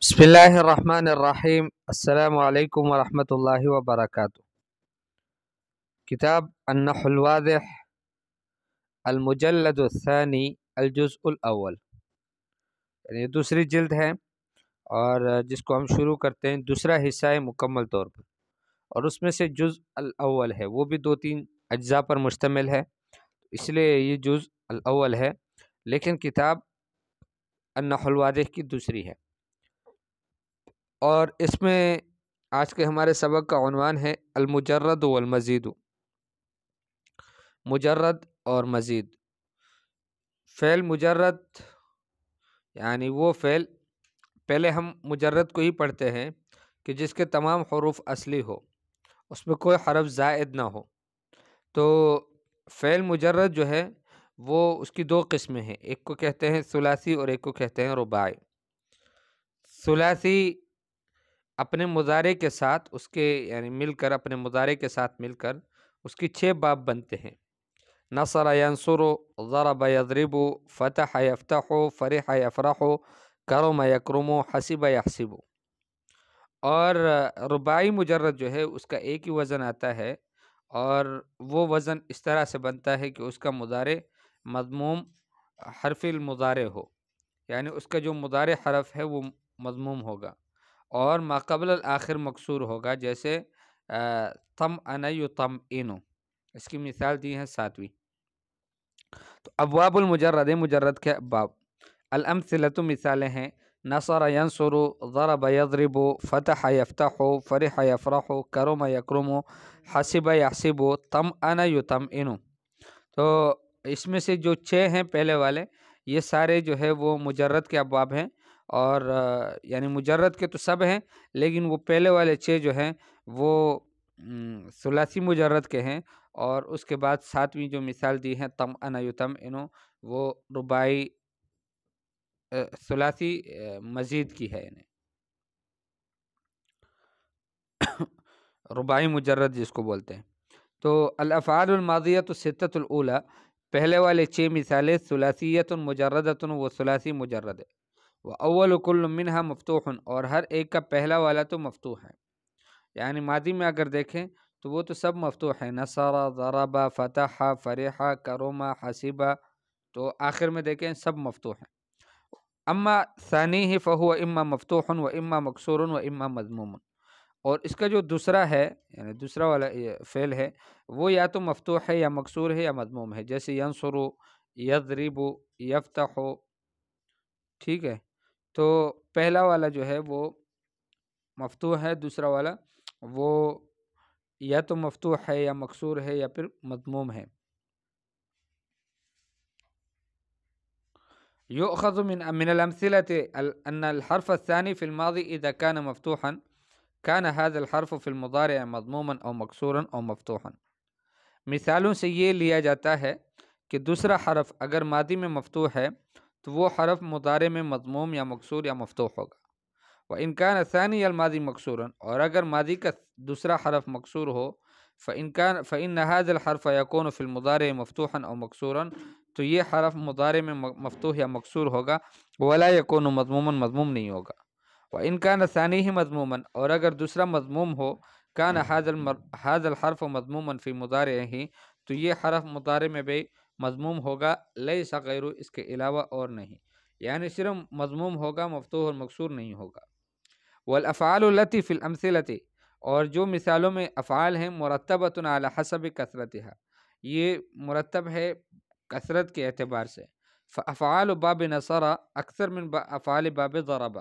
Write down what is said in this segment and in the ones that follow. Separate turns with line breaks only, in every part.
بسم اللہ الرحمن الرحیم۔ السلام علیکم ورحمۃ اللہ وبرکاتہ۔ کتاب النحو الواضح، المجلد الثانی، الجزء الاول، یعنی دوسری جلد ہے، اور جس کو ہم شروع کرتے ہیں دوسرا حصہ ہے مکمل طور پر، اور اس میں سے جزء الاول ہے، وہ بھی 2-3 اجزاء پر مشتمل ہے، اس لیے یہ جزء الاول ہے، لیکن کتاب النحو الواضح کی دوسری ہے، اور اس میں آج کے ہمارے سبق کا عنوان ہے المجرد والمزید۔ مجرد اور مزید۔ فعل مجرد یعنی وہ فعل، پہلے ہم مجرد کو ہی پڑھتے ہیں کہ جس کے تمام حروف اصلی ہو، اس میں کوئی حرف زائد نہ ہو۔ تو فعل مجرد جو ہے وہ اس کی 2 قسمیں ہیں، ایک کو کہتے ہیں ثلاثی اور ایک کو کہتے ہیں رباعی۔ ثلاثی اپنے مضارع کے ساتھ اس کے یعنی مل کر اپنے مضارع کے ساتھ مل کر اس کی 6 باب بنتے ہیں: نصر ینصر، ضرب یضرب، فتح یفتح، فرح یفرح، کرم یکرم، حسب یحسب۔ اور رباعی مجرد جو ہے اس کا ایک ہی وزن آتا ہے، اور وہ وزن اس طرح سے بنتا ہے کہ اس کا مضارع مضموم حرف المضارع ہو، یعنی اس کا جو مضارع حرف ہے وہ مضموم ہوگا، اور ما قبل الآخر مکسور ہوگا، جیسے طمأن یطمئن، اس کی مثال دی ہے 7ویں۔ تو ابواب المجرد، مجرد کے ابواب، الامثلۃ مثالیں ہیں: نصر ینصر، ضرب یضرب، فتح یفتح، فرح یفرح، کرم یکرم، حسب یحسب، طمأن یطمئن۔ تو اس میں سے جو 6 ہیں پہلے والے، یہ سارے جو ہے وہ مجرد کے ابواب ہیں، اور یعنی مجرد کے تو سب ہیں، لیکن وہ پہلے والے 6 جو ہیں وہ ثلاثی مجرد کے ہیں، اور اس کے بعد 7ویں جو مثال دی ہے طمأن یطمئن، وہ رباعی ثلاثی مزید کی ہے، یعنی رباعی مجرد جس کو بولتے ہیں۔ تو الافعال الماضیۃ الستۃ الاولی، پہلے والے 6 مثالیں ثلاثیۃ مجردۃ، وہ ثلاثی مجرد ہے، واول کل منہا مفتوح، اور ہر ایک کا پہلا والا تو مفتوح ہے، یعنی ماضی میں اگر دیکھیں تو وہ تو سب مفتوح ہے: نصر، ضرب، فتح، فرح، کرم، حسب، تو آخر میں دیکھیں سب مفتوح ہیں۔ اما ثانیہ فہو اما مفتوح و اما مکسور و اما مضموم، اور اس کا جو دوسرا ہے یعنی دوسرا والا فعل ہے وہ یا تو مفتوح ہے یا مکسور ہے یا مضموم ہے، جیسے ینصر، یضرب، یفتح، ٹھیک ہے۔ تو پہلا والا جو ہے وہ مفتوح ہے، دوسرا والا وہ یا تو مفتوح ہے یا مکسور ہے یا پھر مضموم ہے۔ یؤخذ من الامثلة ان الحرف الثاني في الماضي اذا كان مفتوحا كان هذا الحرف في المضارع مضموما او مکسورا او مفتوحا۔ مثالوں سے یہ لیا جاتا ہے کہ دوسرا حرف اگر ماضی میں مفتوح ہے تو وہ حرف مضارع میں مضموم یا مکسور یا مفتوح ہوگا۔ وَإِنْ كَانَ ثَانِيَ الْمَاضِي مَكْسُورًا، اور اگر ماضی کا دوسرا حرف مکسور ہو، فَإِنَّ هَذَا الْحَرْفَ يَكُونُ فِي الْمُضَارِعِ مَفْتُوحًا أَوْ مَكْسُورًا، تو یہ حرف مضارع میں مفتوح یا مکسور ہوگا، وَلَا يَكُونُ مضمومًا، مضموم نہیں ہوگا۔ وَإِنْ كَانَ ثَانِيهِ مضمومًا، اور اگر دوسرا مضموم ہو، كَانَ هَذَا الْحَرْفُ مضمومًا فِي مُضَارِعِهِ، تو یہ حرف مضارع میں بھی مضموم ہوگا، لَيْسَ غَيْرُ، اس کے علاوہ اور نہیں، یعنی صرف مضموم ہوگا، مفتوح اور مکسور نہیں ہوگا۔ والافعال التي في الامثلة، اور جو مثالوں میں افعال ہیں، مرتبۃ علی حسب کثرتها، یہ مرتب ہے کثرت کے اعتبار سے۔ فافعال باب نصر اکثر من افعال باب ضرب،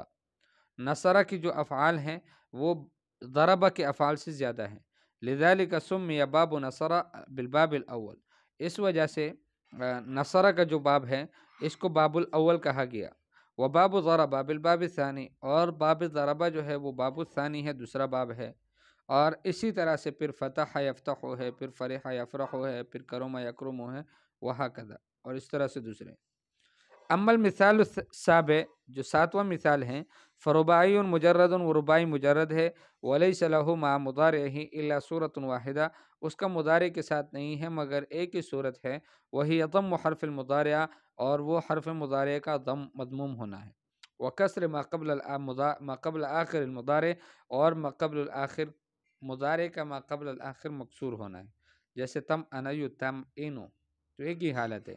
نصر کی جو افعال ہیں وہ ضرب کے افعال سے زیادہ ہیں، لذلك سمی باب نصر بالباب الاول، اس وجہ سے نصر کا جو باب ہے اس کو باب الاول کہا گیا۔ وباب ضربہ بالباب الثانی، اور باب ضربہ جو ہے وہ باب الثانی ہے، دوسرا باب ہے، اور اسی طرح سے پھر فتح یفتح ہے، پھر فرح یفرح ہے، پھر کرم یکرم ہے، وہکذا، اور اس طرح سے دوسرے۔ اما المثال السابع، جو 7واں مثال ہے، فرباعی مجرد، و رباعی مجرد ہے، ولیس له مع مضارعه الا صورة واحدہ، اس کا مضارع کے ساتھ نہیں ہے مگر ایک ہی صورت ہے، وہی ضم حرف المضارع، اور وہ حرف مضارع کا ضم مضموم ہونا ہے۔ وکسر ما قبل آخر المضارع، اور ما قبل الآخر مضارع کا ما قبل الآخر مکسور ہونا ہے، جیسے تم انا یو تم اینو، تو ایک ہی حالت ہے.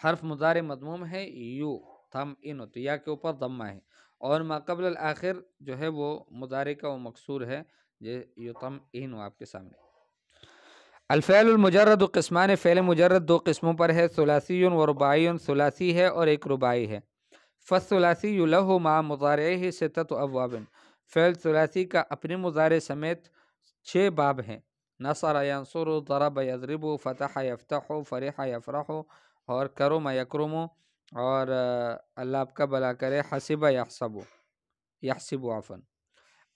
حرف مضارع مضموم ہے یو تم اینو، تو یا کے اوپر ضمہ ہے، اور ما قبل الآخر جو ہے وہ مضارع کا وہ مکسور ہے، یو تم اینو آپ کے سامنے. الفعل المجرد قسمان، فعل مجرد دو قسموں پر ہے، ثلاثی و رباعی. ثلاثی ہے اور ایک رباعی ہے. فالثلاثی لہ مع مضارعہ ستۃ ابواب، فعل ثلاثی کا اپنے مضارع سمیت 6 باب ہیں. نصر ینصر، ضرب یضرب، فتح یفتح، فرح یفرح، اور کرم یکرم، اور اللہ آپ کا بھلا کرے حسب یحسب عفوا.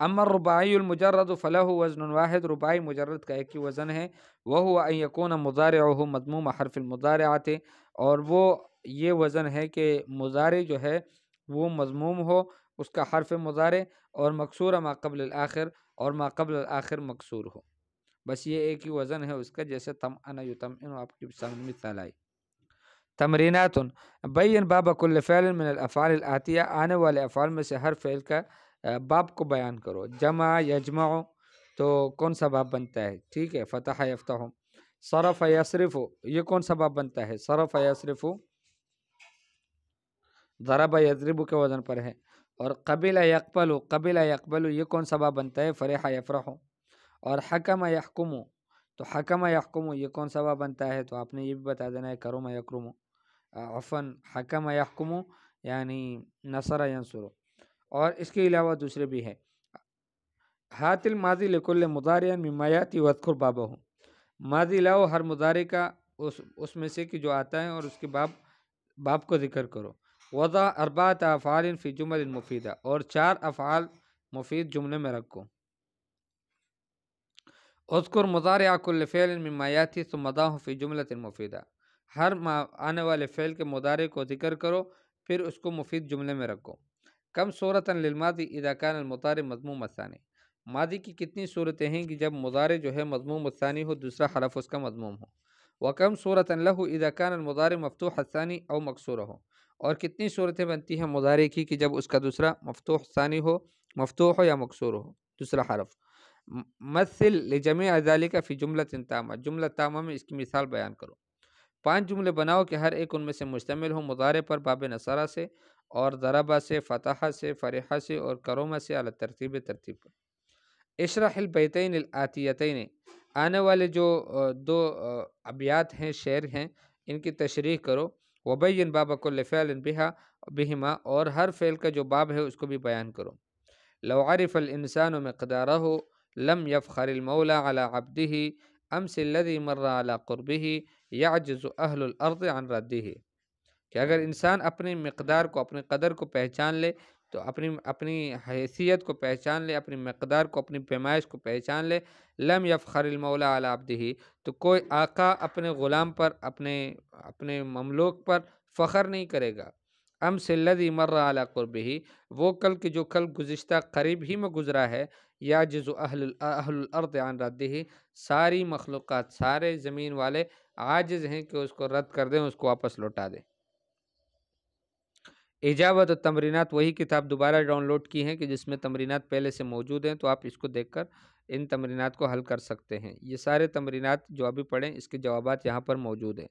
اما الرباعی المجرد فلہ وزن واحد، رباعی مجرد کا ایک ہی وزن ہے، وہو ان یکون مضارعہ مضموم حرف المضارعات، اور وہ یہ وزن ہے کہ مضارع جو ہے وہ مضموم ہو اس کا حرف مضارع، اور مکسور ما قبل الآخر، اور ما قبل الآخر مکسور ہو. بس یہ ایک ہی وزن ہے اس کا، جیسے تم انا یتم، آپ کی سامنے مثال آئی. تمرینات، بین باب کل فعل من الافعال الآتیہ، آنے والے افعال میں سے ہر فعل کا باب کو بیان کرو. جمع یجمع، تو کون سا باب بنتا ہے؟ ٹھیک ہے، فتح یفتح. صرف یصرف، یہ کون سا باب بنتا ہے؟ صرف یصرف. ضرب یضرب کے وزن پر ہے. اور قبل یقبل، یہ کون سا باب بنتا ہے؟ فرح یفرح. اور حکم یحکم، تو حکم یحکم یہ کون سا باب بنتا ہے؟ تو آپ نے یہ بھی بتا دینا ہے، کرم یکرم. عفوا حکم یحکم یعنی نصر ینصر. اور اس کے علاوہ دوسرے بھی ہیں. ہات الماضی لکل مضارع مما یاتی واذکر بابہ، ماضی لاؤ ہر مضارع کا اس میں سے کہ جو آتا ہے، اور اس کے باب کو ذکر کرو. وضع اربعۃ افعال فی جمل مفیدہ، اور 4 افعال مفید جملے میں رکھو. اذکر مضارع کل فعل مما یاتی ثم ضعه فی جملۃ مفیدہ، ہر آنے والے فعل کے مضارع کو ذکر کرو پھر اس کو مفید جملے میں رکھو. کم صورتاً للماضی اذا کان المضارع مضموم الثانی، ماضی کی کتنی صورتیں ہیں کہ جب مضارع جو ہے مضموم الثانی ہو، دوسرا حرف اس کا مضموم ہو. وکم صورتاً لہ اذا کان المضارع مفتوح الثانی او مکسور ہو، اور کتنی صورتیں بنتی ہیں مضارع کی کہ جب اس کا دوسرا مفتوح ہو یا مکسور ہو دوسرا حرف. مثل لجمیع ذالک فی جملۃ تامہ، جملہ تامہ میں اس کی مثال بیان کرو. 5 جملے بناؤ کہ ہر ایک ان میں سے مشتمل ہو مضارع پر باب نصرہ سے، اور ضربہ سے، فتح سے، فرحہ سے، اور کرومہ سے، علی ترتیب پر. اشرح البیتین الآتیتین، آنے والے جو 2 ابیات ہیں، شعر ہیں، ان کی تشریح کرو. وبین باب کل فعل بہما، اور ہر فعل کا جو باب ہے اس کو بھی بیان کرو. لو عرف الانسان مقدارہ لم یفخر المولا علی عبدہ امس الذی مر علی قربہ یعجز اہل الارض عن ردہ، کہ اگر انسان اپنی مقدار کو، اپنی قدر کو پہچان لے، تو اپنی حیثیت کو پہچان لے، اپنی مقدار کو، اپنی پیمائش کو پہچان لے. لم یفخر المولا علی عبدہ، تو کوئی آقا اپنے غلام پر، اپنے مملوک پر فخر نہیں کرے گا. امس الذی مر علی قربہ، وہ کل کے جو کل گزشتہ قریب ہی میں گزرا ہے. یعجز اہل الارض عن ردہ، ساری مخلوقات، سارے زمین والے عاجز ہیں کہ اس کو رد کر دیں، اس کو واپس لوٹا دیں. اجابت و تمرینات، وہی کتاب دوبارہ ڈاؤن لوڈ کی ہیں کہ جس میں تمرینات پہلے سے موجود ہیں، تو آپ اس کو دیکھ کر ان تمرینات کو حل کر سکتے ہیں. یہ سارے تمرینات جو ابھی پڑھیں اس کے جوابات یہاں پر موجود ہیں.